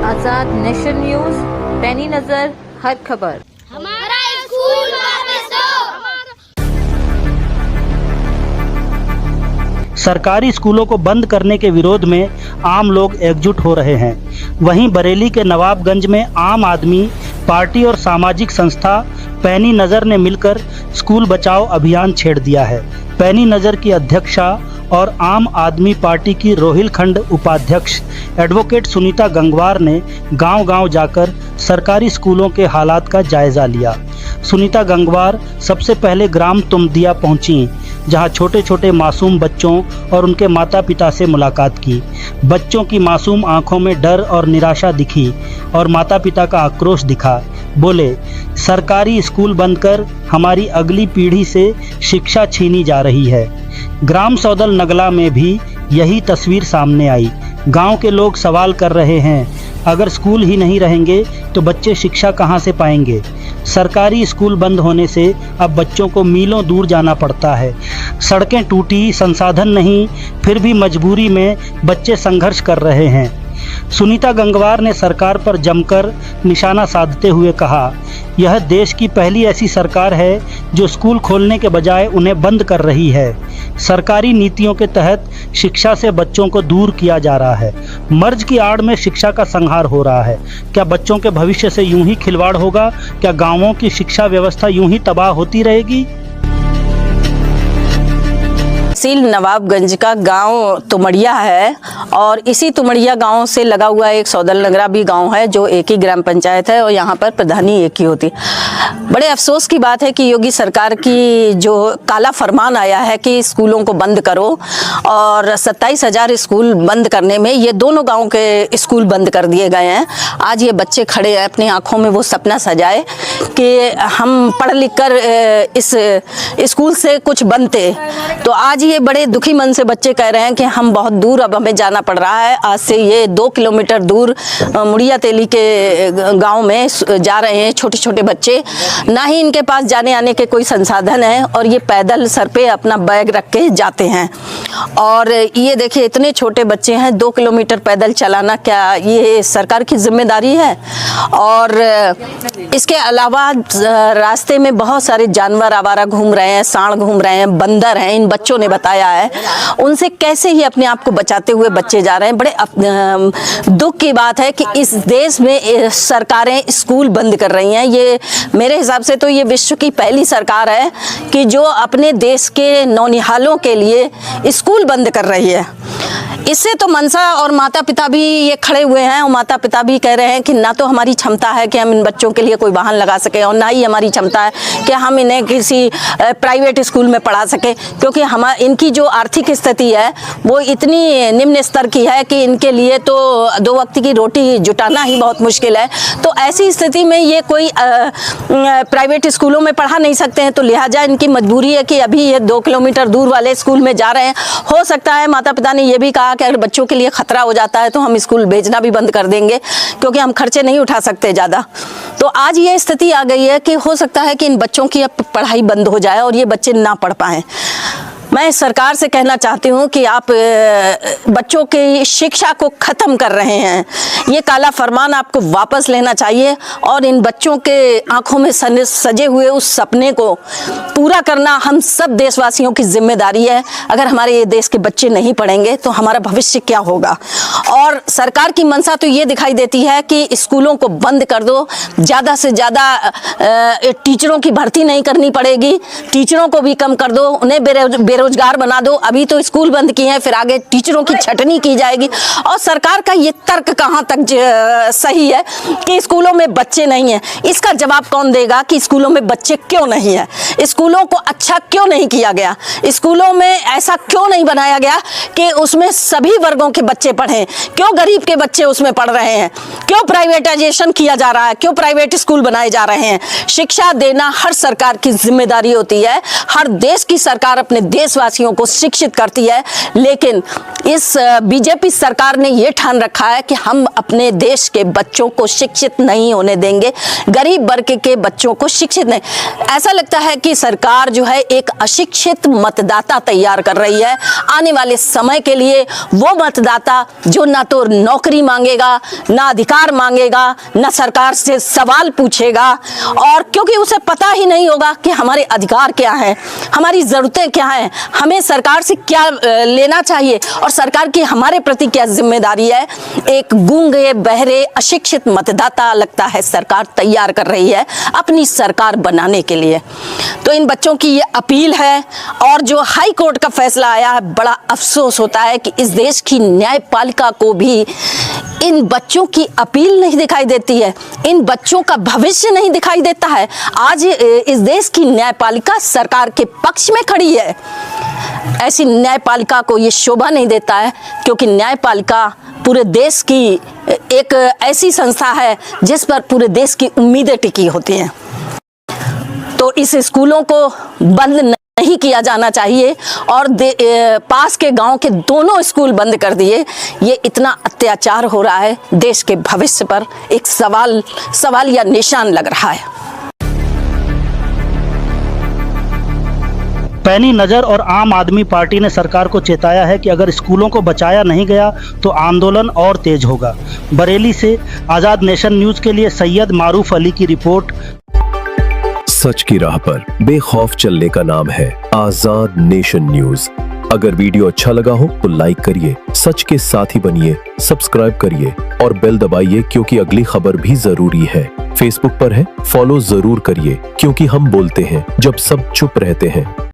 आजाद nation news, पैनी नजर हर खबर। हमारा स्कूल वापस दो। सरकारी स्कूलों को बंद करने के विरोध में आम लोग एकजुट हो रहे हैं। वहीं बरेली के नवाबगंज में आम आदमी पार्टी और सामाजिक संस्था पैनी नज़र ने मिलकर स्कूल बचाओ अभियान छेड़ दिया है। पैनी नज़र की अध्यक्षा और आम आदमी पार्टी की रोहिलखंड उपाध्यक्ष एडवोकेट सुनीता गंगवार ने गांव-गांव जाकर सरकारी स्कूलों के हालात का जायजा लिया। सुनीता गंगवार सबसे पहले ग्राम तुमदिया पहुंची, जहां छोटे छोटे मासूम बच्चों और उनके माता पिता से मुलाकात की। बच्चों की मासूम आंखों में डर और निराशा दिखी और माता पिता का आक्रोश दिखा। बोले, सरकारी स्कूल बंद कर हमारी अगली पीढ़ी से शिक्षा छीनी जा रही है। ग्राम सौदल नगला में भी यही तस्वीर सामने आई। गांव के लोग सवाल कर रहे हैं, अगर स्कूल ही नहीं रहेंगे तो बच्चे शिक्षा कहां से पाएंगे। सरकारी स्कूल बंद होने से अब बच्चों को मीलों दूर जाना पड़ता है। सड़कें टूटी, संसाधन नहीं, फिर भी मजबूरी में बच्चे संघर्ष कर रहे हैं। सुनीता गंगवार ने सरकार पर जमकर निशाना साधते हुए कहा, यह देश की पहली ऐसी सरकार है जो स्कूल खोलने के बजाय उन्हें बंद कर रही है। सरकारी नीतियों के तहत शिक्षा से बच्चों को दूर किया जा रहा है। मर्ज की आड़ में शिक्षा का संहार हो रहा है। क्या बच्चों के भविष्य से यूं ही खिलवाड़ होगा? क्या गांवों की शिक्षा व्यवस्था यूं ही तबाह होती रहेगी? तहसील नवाबगंज का गांव तुमड़िया है और इसी तुमड़िया गांव से लगा हुआ एक सौदल नगरा भी गांव है, जो एक ही ग्राम पंचायत है और यहाँ पर प्रधानी एक ही होती है। बड़े अफसोस की बात है कि योगी सरकार की जो काला फरमान आया है कि स्कूलों को बंद करो, और 27,000 स्कूल बंद करने में ये दोनों गाँव के स्कूल बंद कर दिए गए हैं। आज ये बच्चे खड़े हैं, अपनी आँखों में वो सपना सजाए कि हम पढ़ लिख कर इस स्कूल से कुछ बनते। तो आज ये बड़े दुखी मन से बच्चे कह रहे हैं कि हम बहुत दूर अब हमें जाना पड़ रहा है। आज से ये 2 किलोमीटर दूर मुड़िया तेली के गांव में जा रहे हैं छोटे छोटे बच्चे। ना ही इनके पास जाने आने के कोई संसाधन है और ये पैदल सर पे अपना बैग रख के जाते हैं। और ये देखिए, इतने छोटे बच्चे हैं, 2 किलोमीटर पैदल चलाना क्या ये सरकार की जिम्मेदारी है? और इसके अलावा रास्ते में बहुत सारे जानवर आवारा घूम रहे हैं, सांड घूम रहे हैं, बंदर हैं। इन बच्चों ने बताया है, उनसे कैसे ही अपने आप को बचाते हुए बच्चे जा रहे हैं। बड़े दुख की बात है कि इस देश में सरकारें स्कूल बंद कर रही हैं। ये मेरे हिसाब से तो ये विश्व की पहली सरकार है कि जो अपने देश के नौनिहालों के लिए स्कूल बंद कर रही है। इससे तो मनसा और माता पिता भी ये खड़े हुए हैं, और माता पिता भी कह रहे हैं कि ना तो हमारी क्षमता है कि हम इन बच्चों के लिए कोई वाहन लगा सकें, और ना ही हमारी क्षमता है कि हम इन्हें किसी प्राइवेट स्कूल में पढ़ा सकें, क्योंकि इनकी जो आर्थिक स्थिति है वो इतनी निम्न स्तर की है कि इनके लिए तो 2 वक्त की रोटी जुटाना ही बहुत मुश्किल है। तो ऐसी स्थिति में ये कोई प्राइवेट स्कूलों में पढ़ा नहीं सकते हैं, तो लिहाजा इनकी मजबूरी है कि अभी ये 2 किलोमीटर दूर वाले स्कूल में जा रहे हैं। हो सकता है माता पिता ने ये भी कहा कि अगर बच्चों के लिए खतरा हो जाता है तो हम स्कूल भेजना भी बंद कर देंगे, क्योंकि हम खर्चे नहीं उठा सकते ज़्यादा। तो आज ये स्थिति आ गई है कि हो सकता है कि इन बच्चों की अब पढ़ाई बंद हो जाए और ये बच्चे ना पढ़ पाएँ। मैं सरकार से कहना चाहती हूँ कि आप बच्चों की शिक्षा को ख़त्म कर रहे हैं। ये काला फरमान आपको वापस लेना चाहिए और इन बच्चों के आंखों में सजे हुए उस सपने को पूरा करना हम सब देशवासियों की जिम्मेदारी है। अगर हमारे ये देश के बच्चे नहीं पढ़ेंगे तो हमारा भविष्य क्या होगा? और सरकार की मंशा तो ये दिखाई देती है कि स्कूलों को बंद कर दो, ज़्यादा से ज़्यादा टीचरों की भर्ती नहीं करनी पड़ेगी, टीचरों को भी कम कर दो, उन्हें बेरोजगार बना दो। अभी तो स्कूल बंद किए हैं, फिर आगे टीचरों की छटनी की जाएगी। और सरकार का ये तर्क कहाँ तक सही है कि स्कूलों में बच्चे नहीं हैं? इसका जवाब कौन देगा कि स्कूलों में बच्चे क्यों नहीं हैं? स्कूलों को अच्छा क्यों नहीं किया गया? स्कूलों में ऐसा क्यों नहीं बनाया गया कि उसमें सभी वर्गों के बच्चे पढ़ें? क्यों गरीब के बच्चे उसमें पढ़ रहे हैं? क्यों प्राइवेटाइजेशन किया जा रहा है? क्यों प्राइवेट स्कूल बनाए जा रहे हैं? शिक्षा देना हर सरकार की जिम्मेदारी होती है। हर देश की सरकार अपने देश देशवासियों को शिक्षित करती है। लेकिन इस बीजेपी सरकार ने ये ठान रखा है कि हम अपने देश के बच्चों को शिक्षित नहीं होने देंगे, गरीब वर्ग के बच्चों को शिक्षित नहीं। ऐसा लगता है कि सरकार जो है एक अशिक्षित मतदाता तैयार कर रही है आने वाले समय के लिए। वो मतदाता जो ना तो नौकरी मांगेगा, ना अधिकार मांगेगा, ना सरकार से सवाल पूछेगा, और क्योंकि उसे पता ही नहीं होगा कि हमारे अधिकार क्या हैं, हमारी ज़रूरतें क्या हैं, हमें सरकार से क्या लेना चाहिए और सरकार की हमारे प्रति क्या जिम्मेदारी है। एक गूंगे बहरे अशिक्षित मतदाता लगता है सरकार तैयार कर रही है अपनी सरकार बनाने के लिए। तो इन बच्चों की ये अपील है, और जो हाई कोर्ट का फैसला आया है, बड़ा अफसोस होता है कि इस देश की न्यायपालिका को भी इन बच्चों की अपील नहीं दिखाई देती है, इन बच्चों का भविष्य नहीं दिखाई देता है। आज इस देश की न्यायपालिका सरकार के पक्ष में खड़ी है। ऐसी न्यायपालिका को ये शोभा नहीं देता है, क्योंकि न्यायपालिका पूरे देश की एक ऐसी संस्था है जिस पर पूरे देश की उम्मीदें टिकी होती हैं। तो इस स्कूलों को बंद नहीं किया जाना चाहिए, और पास के गांव के दोनों स्कूल बंद कर दिए। ये इतना अत्याचार हो रहा है, देश के भविष्य पर एक सवाल या निशान लग रहा है। पैनी नज़र और आम आदमी पार्टी ने सरकार को चेताया है कि अगर स्कूलों को बचाया नहीं गया तो आंदोलन और तेज होगा। बरेली से आज़ाद नेशन न्यूज़ के लिए सैयद मारूफ अली की रिपोर्ट। सच की राह पर बेखौफ चलने का नाम है आजाद नेशन न्यूज। अगर वीडियो अच्छा लगा हो तो लाइक करिए, सच के साथी बनिए, सब्सक्राइब करिए और बेल दबाइए, क्योंकि अगली खबर भी जरूरी है। फेसबुक पर है, फॉलो जरूर करिए, क्योंकि हम बोलते हैं जब सब चुप रहते हैं।